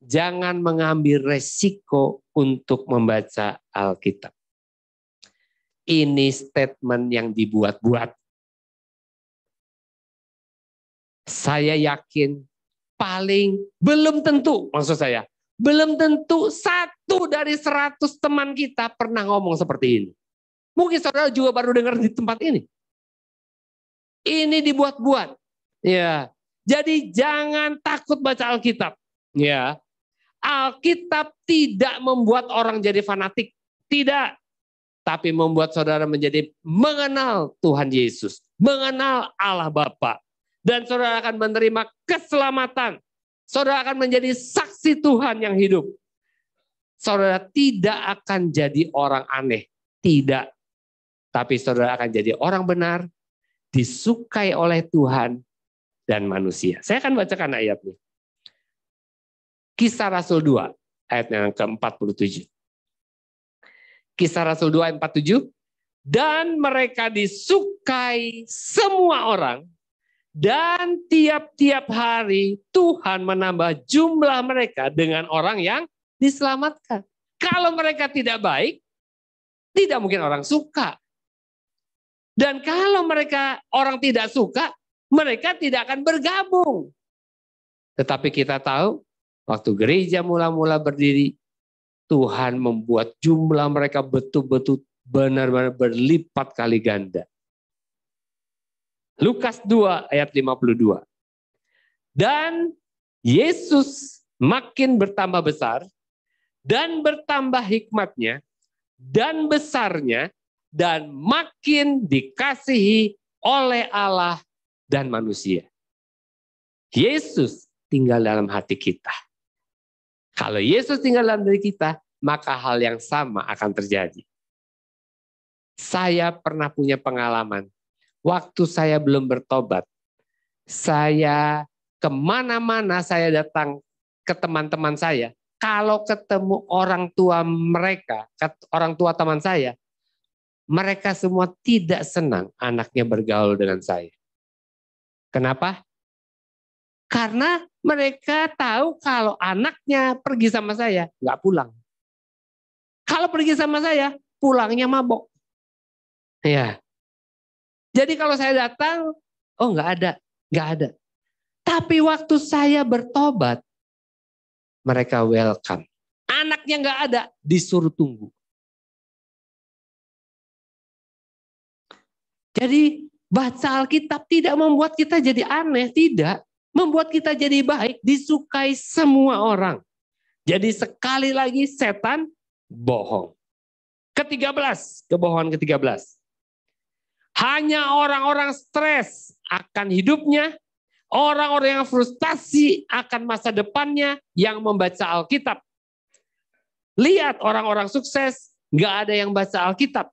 jangan mengambil resiko untuk membaca Alkitab. Ini statement yang dibuat-buat. Saya yakin belum tentu, maksud saya, belum tentu 1 dari 100 teman kita pernah ngomong seperti ini. Mungkin saudara juga baru dengar di tempat ini. Ini dibuat-buat. Ya. Jadi jangan takut baca Alkitab. Ya. Alkitab tidak membuat orang jadi fanatik. Tidak. Tapi membuat saudara menjadi mengenal Tuhan Yesus. Mengenal Allah Bapa. Dan saudara akan menerima keselamatan. Saudara akan menjadi saksi Tuhan yang hidup. Saudara tidak akan jadi orang aneh. Tidak. Tapi saudara akan jadi orang benar. Disukai oleh Tuhan dan manusia. Saya akan bacakan ayatnya. Kisah Rasul 2. Ayat yang ke-47. Kisah Rasul 2 ayat 47. Dan mereka disukai semua orang. Dan tiap-tiap hari Tuhan menambah jumlah mereka dengan orang yang diselamatkan. Kalau mereka tidak baik, tidak mungkin orang suka. Dan kalau mereka orang tidak suka, mereka tidak akan bergabung. Tetapi kita tahu, waktu gereja mula-mula berdiri, Tuhan membuat jumlah mereka betul-betul benar-benar berlipat kali ganda. Lukas 2 ayat 52. Dan Yesus makin bertambah besar dan bertambah hikmatnya dan besarnya dan makin dikasihi oleh Allah dan manusia. Yesus tinggal dalam hati kita. Kalau Yesus tinggal dalam diri kita, maka hal yang sama akan terjadi. Saya pernah punya pengalaman. Waktu saya belum bertobat, saya kemana-mana saya datang ke teman-teman saya. Kalau ketemu orang tua mereka, orang tua teman saya, mereka semua tidak senang anaknya bergaul dengan saya. Kenapa? Karena mereka tahu kalau anaknya pergi sama saya, nggak pulang. Kalau pergi sama saya, pulangnya mabok. Ya. Jadi kalau saya datang, oh nggak ada. Tapi waktu saya bertobat, mereka welcome. Anaknya nggak ada, disuruh tunggu. Jadi baca Alkitab tidak membuat kita jadi aneh, tidak. Membuat kita jadi baik, disukai semua orang. Jadi sekali lagi setan bohong. Ke-13, kebohongan ke-13. Hanya orang-orang stres akan hidupnya, orang-orang yang frustasi akan masa depannya yang membaca Alkitab. Lihat orang-orang sukses nggak ada yang baca Alkitab.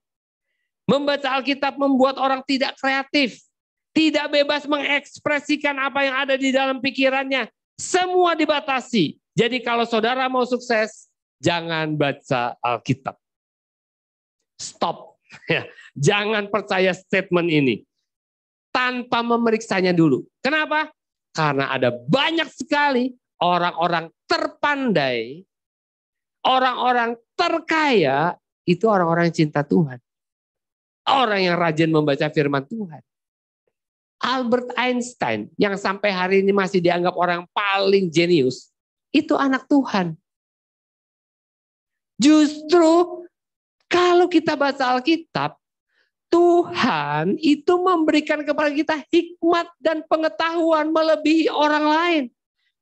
Membaca Alkitab membuat orang tidak kreatif, tidak bebas mengekspresikan apa yang ada di dalam pikirannya. Semua dibatasi. Jadi kalau saudara mau sukses, jangan baca Alkitab. Stop. Jangan percaya statement ini tanpa memeriksanya dulu. Kenapa? Karena ada banyak sekali orang-orang terpandai, orang-orang terkaya, itu orang-orang yang cinta Tuhan. Orang yang rajin membaca firman Tuhan. Albert Einstein yang sampai hari ini masih dianggap orang paling jenius, itu anak Tuhan. Justru kalau kita baca Alkitab, Tuhan itu memberikan kepada kita hikmat dan pengetahuan melebihi orang lain.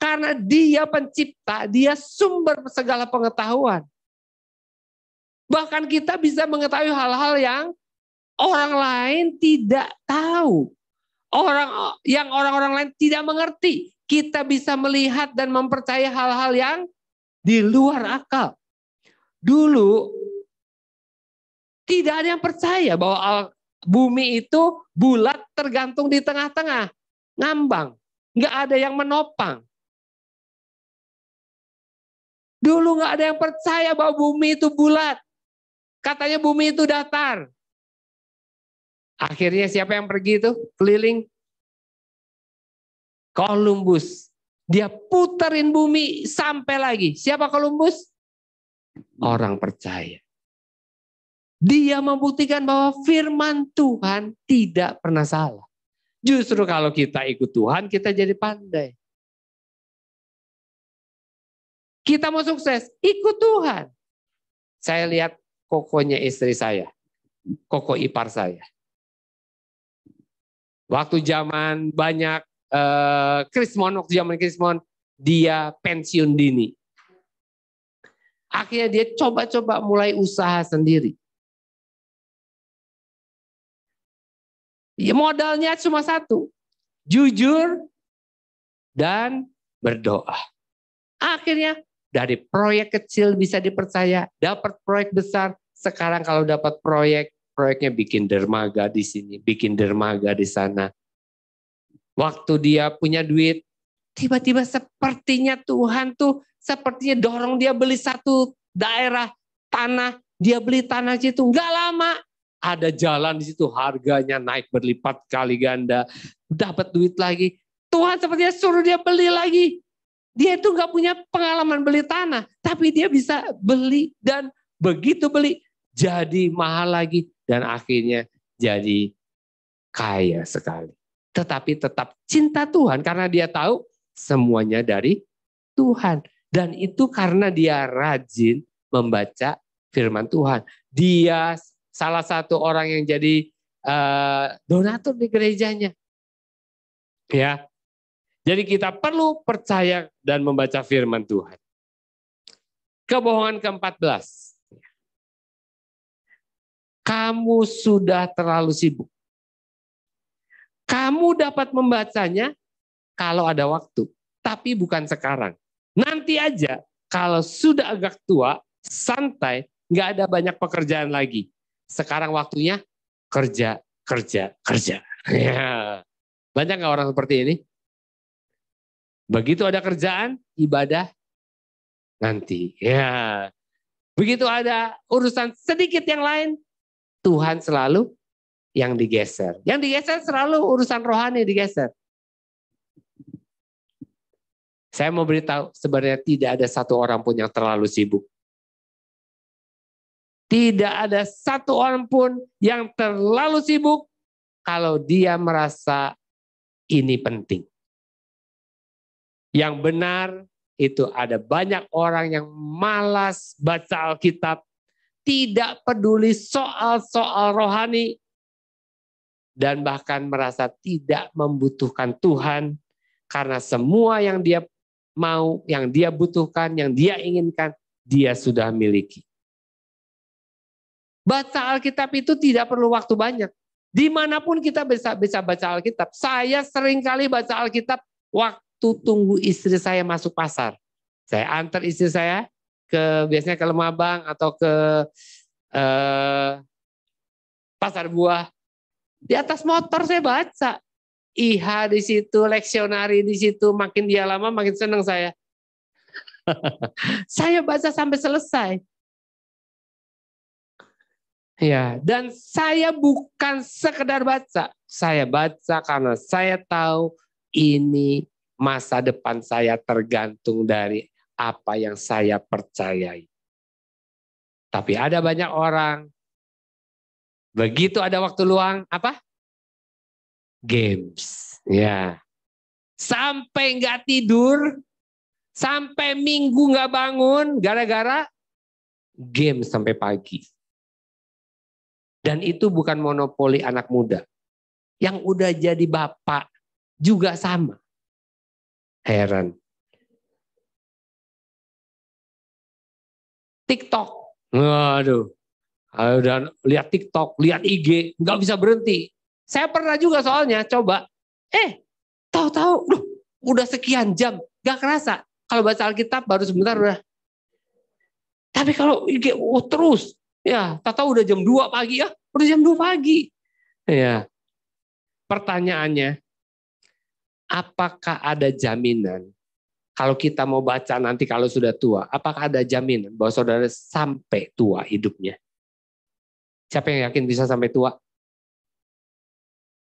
Karena Dia pencipta, Dia sumber segala pengetahuan. Bahkan kita bisa mengetahui hal-hal yang orang lain tidak tahu. Orang-orang lain tidak mengerti. Kita bisa melihat dan mempercayai hal-hal yang di luar akal. Dulu tidak ada yang percaya bahwa bumi itu bulat tergantung di tengah-tengah. Ngambang. Nggak ada yang menopang. Dulu nggak ada yang percaya bahwa bumi itu bulat. Katanya bumi itu datar. Akhirnya siapa yang pergi itu keliling? Columbus. Dia puterin bumi sampai lagi. Siapa Columbus? Orang percaya. Dia membuktikan bahwa firman Tuhan tidak pernah salah. Justru kalau kita ikut Tuhan, kita jadi pandai. Kita mau sukses, ikut Tuhan. Saya lihat kokonya istri saya. Koko ipar saya. Waktu zaman banyak waktu zaman Krismon, dia pensiun dini. Akhirnya dia coba-coba mulai usaha sendiri. Ya, modalnya cuma satu, jujur dan berdoa. Akhirnya dari proyek kecil bisa dipercaya, dapat proyek besar. Sekarang kalau dapat proyeknya bikin dermaga di sini, bikin dermaga di sana. Waktu dia punya duit, tiba-tiba sepertinya Tuhan tuh sepertinya dorong dia beli satu daerah tanah, dia beli tanah situ. Nggak lama ada jalan di situ, harganya naik berlipat kali ganda, dapat duit lagi. Tuhan sepertinya suruh dia beli lagi. Dia itu nggak punya pengalaman beli tanah, tapi dia bisa beli dan begitu beli jadi mahal lagi dan akhirnya jadi kaya sekali. Tetapi tetap cinta Tuhan karena dia tahu semuanya dari Tuhan. Dan itu karena dia rajin membaca firman Tuhan. Dia salah satu orang yang jadi donatur di gerejanya. Ya. Jadi kita perlu percaya dan membaca firman Tuhan. Kebohongan ke-14. Kamu sudah terlalu sibuk. Kamu dapat membacanya kalau ada waktu, tapi bukan sekarang. Nanti aja kalau sudah agak tua, santai, nggak ada banyak pekerjaan lagi. Sekarang waktunya kerja. Ya. Banyak nggak orang seperti ini? Begitu ada kerjaan, ibadah nanti. Ya. Begitu ada urusan sedikit yang lain, Tuhan selalu yang digeser. Yang digeser selalu urusan rohani digeser. Saya mau beritahu, sebenarnya tidak ada satu orang pun yang terlalu sibuk. Tidak ada satu orang pun yang terlalu sibuk kalau dia merasa ini penting. Yang benar itu ada banyak orang yang malas baca Alkitab, tidak peduli soal-soal rohani, dan bahkan merasa tidak membutuhkan Tuhan karena semua yang dia mau, yang dia butuhkan, yang dia inginkan, dia sudah miliki. Baca Alkitab itu tidak perlu waktu banyak. Dimanapun kita bisa baca Alkitab. Saya sering kali baca Alkitab waktu tunggu istri saya masuk pasar. Saya antar istri saya biasanya ke Lemabang atau ke Pasar Buah. Di atas motor saya baca. IH di situ, leksionari di situ. Makin dia lama makin senang saya. Saya baca sampai selesai. Ya, dan saya bukan sekedar baca. Saya baca karena saya tahu ini masa depan saya tergantung dari apa yang saya percayai. Tapi ada banyak orang, begitu ada waktu luang, apa? Games. Ya. Sampai nggak tidur, sampai minggu nggak bangun, gara-gara game sampai pagi. Dan itu bukan monopoli anak muda. Yang udah jadi bapak juga sama. Heran. TikTok. Waduh. Udah lihat TikTok, lihat IG, nggak bisa berhenti. Saya pernah juga soalnya coba. Tahu-tahu, udah sekian jam, nggak kerasa. Kalau baca Alkitab baru sebentar udah. Tapi kalau IG, terus. Ya, tahu udah jam 2 pagi ya. Udah jam 2 pagi. Ya. Pertanyaannya, apakah ada jaminan kalau kita mau baca nanti kalau sudah tua, apakah ada jaminan bahwa saudara sampai tua hidupnya? Siapa yang yakin bisa sampai tua?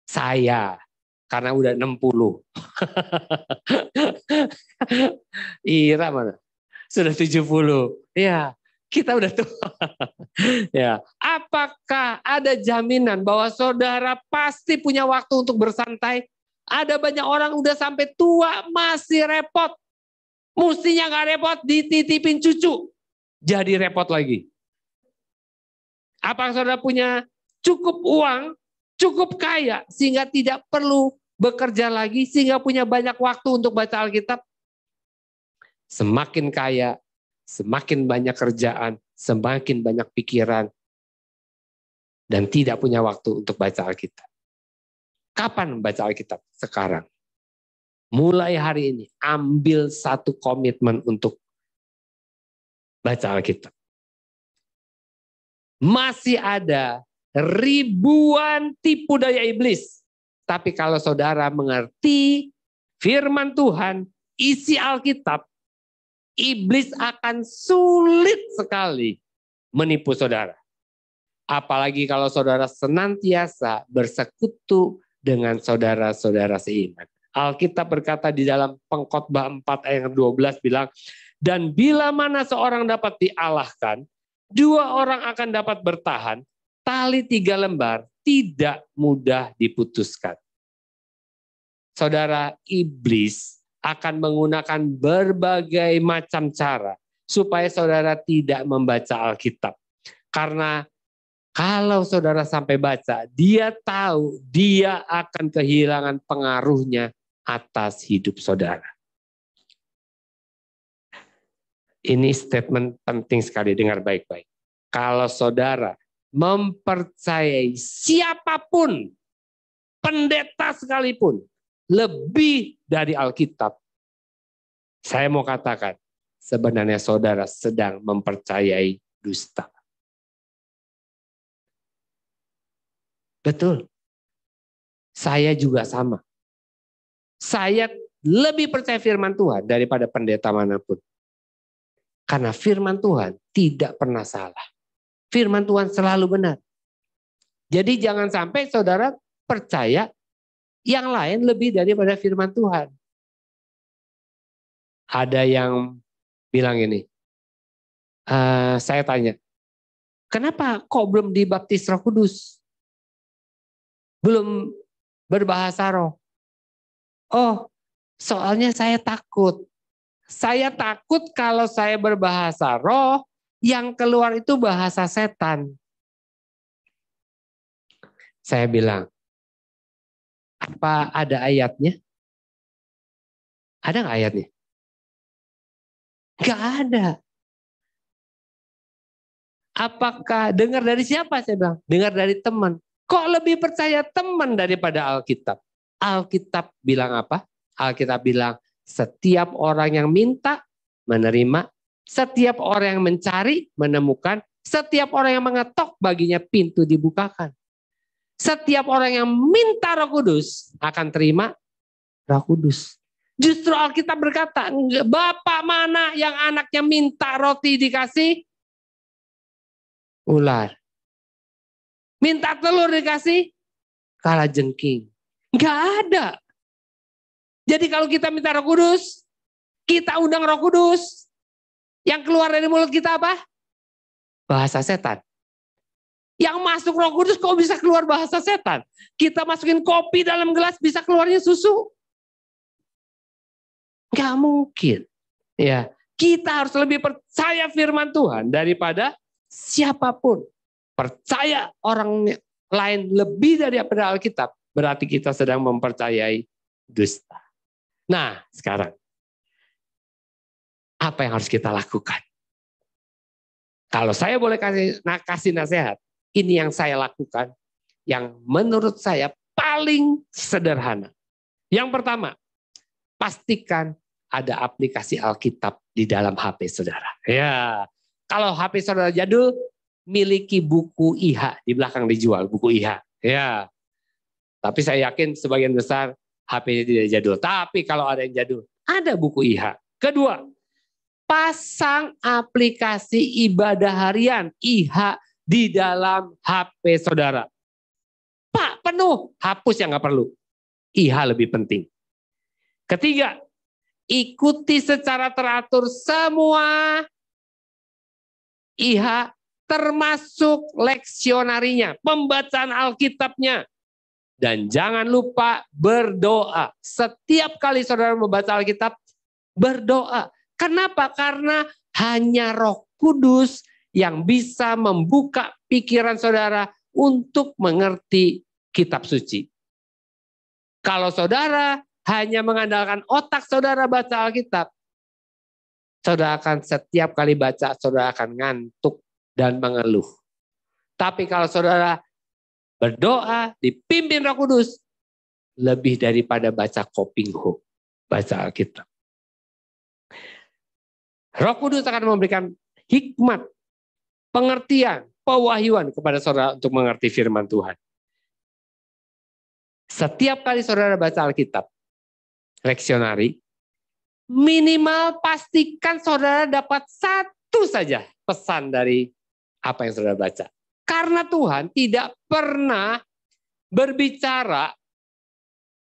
Saya, karena udah 60. Ira mana? Sudah 70. Ya, kita udah tua. Ya, apakah ada jaminan bahwa saudara pasti punya waktu untuk bersantai? Ada banyak orang udah sampai tua masih repot. Mestinya nggak repot, dititipin cucu. Jadi repot lagi. Apakah saudara punya cukup uang, cukup kaya, sehingga tidak perlu bekerja lagi, sehingga punya banyak waktu untuk baca Alkitab? Semakin kaya, semakin banyak kerjaan, semakin banyak pikiran, dan tidak punya waktu untuk baca Alkitab. Kapan membaca Alkitab? Sekarang. Mulai hari ini, ambil satu komitmen untuk baca Alkitab. Masih ada ribuan tipu daya iblis. Tapi kalau saudara mengerti firman Tuhan, isi Alkitab, iblis akan sulit sekali menipu saudara. Apalagi kalau saudara senantiasa bersekutu dengan saudara-saudara seiman. Alkitab berkata di dalam Pengkhotbah 4 ayat 12 bilang, dan bila mana seorang dapat dialahkan, 2 orang akan dapat bertahan, tali 3 lembar tidak mudah diputuskan. Saudara, iblis akan menggunakan berbagai macam cara supaya saudara tidak membaca Alkitab. Karena kalau saudara sampai baca, dia tahu dia akan kehilangan pengaruhnya atas hidup saudara. Ini statement penting sekali, dengar baik-baik. Kalau saudara mempercayai siapapun, pendeta sekalipun, lebih dari Alkitab, saya mau katakan, sebenarnya saudara sedang mempercayai dusta. Betul. Saya juga sama. Saya lebih percaya firman Tuhan daripada pendeta manapun. Karena firman Tuhan tidak pernah salah. Firman Tuhan selalu benar. Jadi jangan sampai saudara percaya yang lain lebih daripada firman Tuhan. Ada yang bilang ini, saya tanya, kenapa kok belum dibaptis Roh Kudus? Belum berbahasa roh. Oh, soalnya saya takut. Saya takut kalau saya berbahasa roh, yang keluar itu bahasa setan. Saya bilang, apa ada ayatnya? Ada nggak ayatnya? Nggak ada. Apakah dengar dari siapa? Saya bilang, dengar dari teman. Kok lebih percaya teman daripada Alkitab? Alkitab bilang apa? Alkitab bilang, setiap orang yang minta, menerima. Setiap orang yang mencari, menemukan. Setiap orang yang mengetok baginya pintu dibukakan. Setiap orang yang minta Roh Kudus akan terima Roh Kudus. Justru Alkitab berkata, bapak mana yang anaknya minta roti dikasih ular. Minta telur dikasih kalajengking. Enggak ada. Jadi kalau kita minta Roh Kudus, kita undang Roh Kudus. Yang keluar dari mulut kita apa? Bahasa setan. Yang masuk Roh Kudus kok bisa keluar bahasa setan? Kita masukin kopi dalam gelas bisa keluarnya susu? Gak mungkin. Ya, kita harus lebih percaya firman Tuhan daripada siapapun. Percaya orang lain lebih daripada Alkitab, berarti kita sedang mempercayai dusta. Nah, sekarang apa yang harus kita lakukan? Kalau saya boleh kasih nasihat, ini yang saya lakukan, yang menurut saya paling sederhana. Yang pertama, pastikan ada aplikasi Alkitab di dalam HP saudara. Ya, kalau HP saudara jadul, miliki buku IH di belakang dijual, buku IH. Ya, tapi saya yakin sebagian besar HP-nya tidak jadul. Tapi kalau ada yang jadul, ada buku IH. Kedua, pasang aplikasi ibadah harian IH di dalam HP saudara. Pak, penuh. Hapus yang nggak perlu. IH lebih penting. Ketiga, ikuti secara teratur semua IH termasuk leksionarinya, pembacaan Alkitabnya. Dan jangan lupa berdoa. Setiap kali saudara membaca Alkitab, berdoa. Kenapa? Karena hanya Roh Kudus yang bisa membuka pikiran saudara untuk mengerti kitab suci. Kalau saudara hanya mengandalkan otak saudara baca Alkitab, saudara akan setiap kali baca, saudara akan ngantuk dan mengeluh. Tapi kalau saudara berdoa, dipimpin Roh Kudus, lebih daripada baca kopingho, baca Alkitab. Roh Kudus akan memberikan hikmat, pengertian, pewahyuan kepada saudara untuk mengerti firman Tuhan. Setiap kali saudara baca Alkitab, leksionari, minimal pastikan saudara dapat satu saja pesan dari apa yang saudara baca. Karena Tuhan tidak pernah berbicara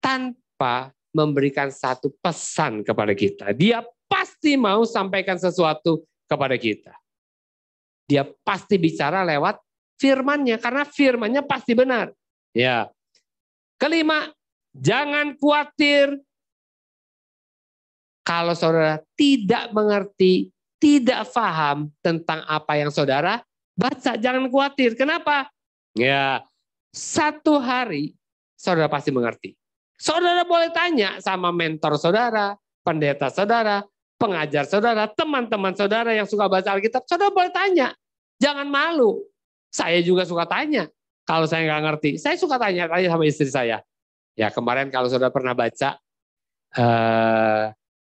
tanpa memberikan satu pesan kepada kita. Dia pasti mau sampaikan sesuatu kepada kita. Dia pasti bicara lewat firman-Nya karena firman-Nya pasti benar. Ya. Kelima, jangan khawatir kalau saudara tidak mengerti, tidak paham tentang apa yang saudara baca. Jangan khawatir. Kenapa? Ya, satu hari saudara pasti mengerti. Saudara boleh tanya sama mentor saudara, pendeta saudara, pengajar saudara, teman-teman saudara yang suka baca Alkitab, saudara boleh tanya. Jangan malu. Saya juga suka tanya. Kalau saya nggak ngerti, saya suka tanya sama istri saya. Ya kemarin kalau saudara pernah baca,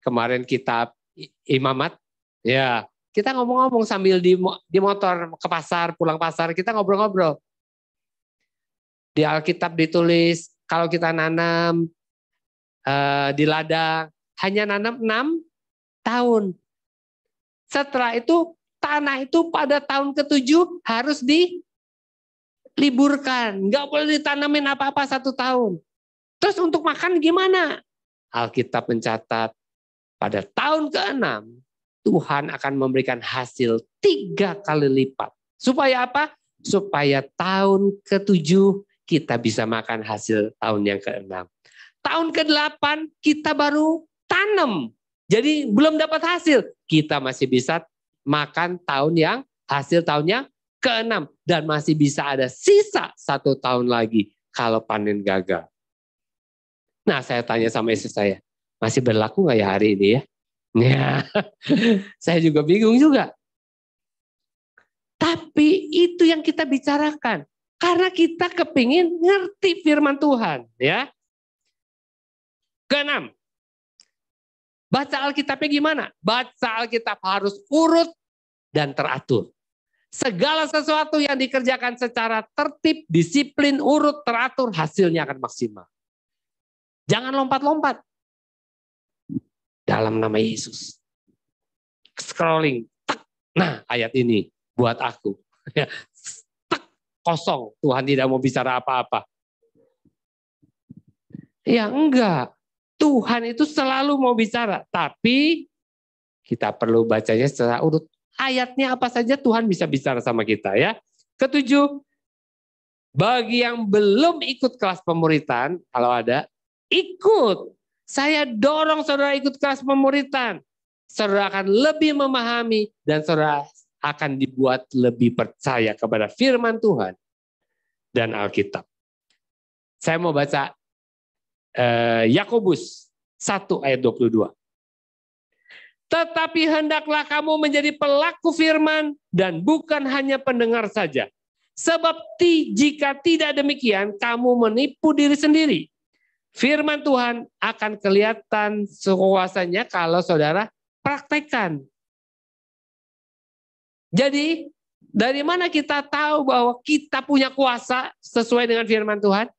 kemarin kitab Imamat, ya kita ngomong-ngomong sambil di motor ke pasar, pulang pasar, kita ngobrol-ngobrol. Di Alkitab ditulis, kalau kita nanam di ladang, hanya nanam 6 tahun. Setelah itu tanah itu pada tahun ke-7 harus diliburkan. Nggak boleh ditanamin apa-apa 1 tahun. Terus untuk makan gimana? Alkitab mencatat pada tahun ke-6 Tuhan akan memberikan hasil 3 kali lipat. Supaya apa? Supaya tahun ke-7 kita bisa makan hasil tahun yang ke-6. Tahun ke-8 kita baru tanam. Jadi belum dapat hasil. Kita masih bisa makan hasil tahun yang ke-6. Dan masih bisa ada sisa 1 tahun lagi kalau panen gagal. Nah saya tanya sama istri saya, masih berlaku nggak ya hari ini ya? Ya, saya juga bingung juga. Tapi itu yang kita bicarakan. Karena kita kepingin ngerti firman Tuhan. Ya. Ke-6. Baca Alkitabnya gimana? Baca Alkitab harus urut dan teratur. Segala sesuatu yang dikerjakan secara tertib, disiplin, urut, teratur, hasilnya akan maksimal. Jangan lompat-lompat. Dalam nama Yesus. Scrolling. Tak. Nah, ayat ini buat aku. Tak. Kosong. Tuhan tidak mau bicara apa-apa. Ya enggak. Tuhan itu selalu mau bicara. Tapi kita perlu bacanya secara urut. Ayatnya apa saja Tuhan bisa bicara sama kita ya. Ketujuh, bagi yang belum ikut kelas pemuritan, kalau ada, ikut. Saya dorong saudara ikut kelas pemuritan. Saudara akan lebih memahami dan saudara akan dibuat lebih percaya kepada firman Tuhan dan Alkitab. Saya mau baca Yakobus 1 ayat 22. Tetapi hendaklah kamu menjadi pelaku firman dan bukan hanya pendengar saja. Sebab jika tidak demikian, kamu menipu diri sendiri. Firman Tuhan akan kelihatan kuasanya kalau saudara praktekkan. Jadi, dari mana kita tahu bahwa kita punya kuasa sesuai dengan firman Tuhan?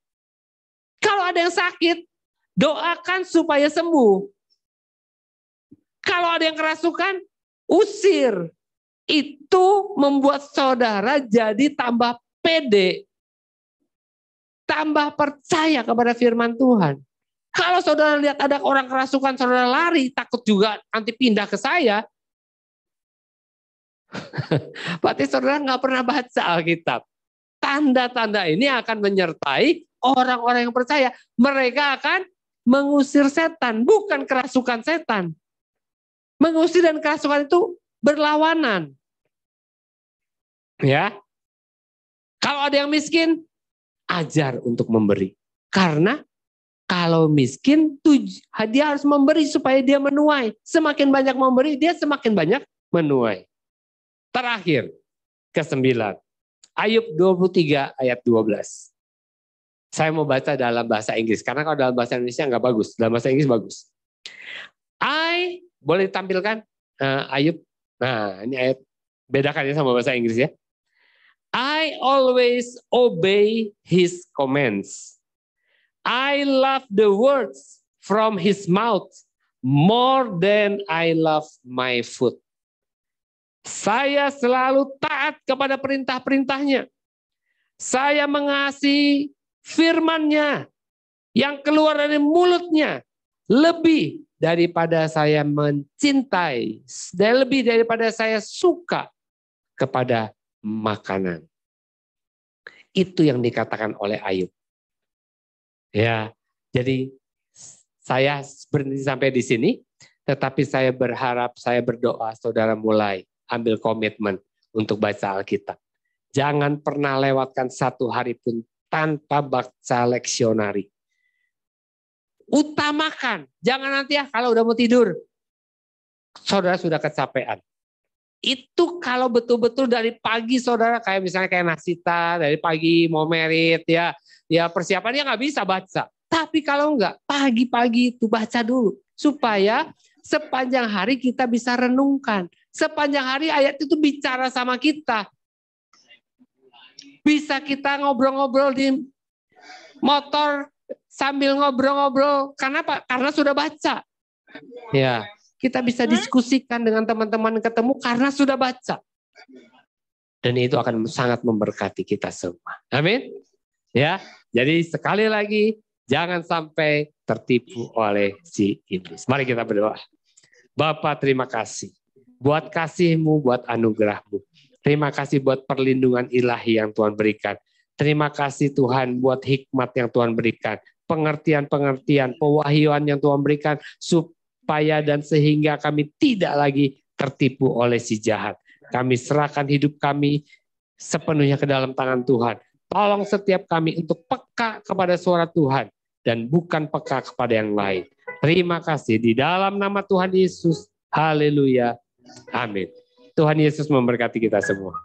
Kalau ada yang sakit, doakan supaya sembuh. Kalau ada yang kerasukan, usir. Itu membuat saudara jadi tambah pede. Tambah percaya kepada firman Tuhan. Kalau saudara lihat ada orang kerasukan, saudara lari, takut juga nanti pindah ke saya. Berarti saudara nggak pernah baca Alkitab. Tanda-tanda ini akan menyertai orang-orang yang percaya. Mereka akan mengusir setan, bukan kerasukan setan. Mengusir dan kerasukan itu berlawanan. Ya. Kalau ada yang miskin, ajar untuk memberi. Karena kalau miskin, dia harus memberi supaya dia menuai. Semakin banyak memberi, dia semakin banyak menuai. Terakhir, ke-9. Ayub 23 ayat 12. Saya mau baca dalam bahasa Inggris. Karena kalau dalam bahasa Indonesia nggak bagus. Dalam bahasa Inggris bagus. Boleh ditampilkan Ayub. Nah, ini ayat bedakan ya sama bahasa Inggris ya. I always obey his commands. I love the words from his mouth more than I love my food. Saya selalu taat kepada perintah-perintahnya. Saya mengasihi firman-Nya yang keluar dari mulutnya lebih daripada saya mencintai, dan lebih daripada saya suka kepada makanan. Itu yang dikatakan oleh Ayub. Ya, jadi saya berhenti sampai di sini, tetapi saya berharap, saya berdoa saudara mulai ambil komitmen untuk baca Alkitab. Jangan pernah lewatkan satu hari pun tanpa baca leksionari. Utamakan, jangan nanti ya kalau udah mau tidur, saudara sudah kecapean. Itu kalau betul-betul dari pagi saudara kayak misalnya kayak Nasita, dari pagi mau merit ya persiapannya nggak bisa baca. Tapi kalau enggak, pagi-pagi itu baca dulu supaya sepanjang hari kita bisa renungkan. Sepanjang hari ayat itu bicara sama kita. Bisa kita ngobrol-ngobrol di motor sambil ngobrol-ngobrol. Karena apa? Karena sudah baca. Ya, kita bisa diskusikan dengan teman-teman ketemu karena sudah baca. Dan itu akan sangat memberkati kita semua. Amin. Ya, jadi sekali lagi jangan sampai tertipu oleh si iblis. Mari kita berdoa. Bapa, terima kasih buat kasih-Mu, buat anugerah-Mu. Terima kasih buat perlindungan ilahi yang Tuhan berikan. Terima kasih Tuhan buat hikmat yang Tuhan berikan. Pengertian-pengertian, pewahyuan yang Tuhan berikan. Supaya dan sehingga kami tidak lagi tertipu oleh si jahat. Kami serahkan hidup kami sepenuhnya ke dalam tangan Tuhan. Tolong setiap kami untuk peka kepada suara Tuhan. Dan bukan peka kepada yang lain. Terima kasih di dalam nama Tuhan Yesus. Haleluya. Amin. Tuhan Yesus memberkati kita semua.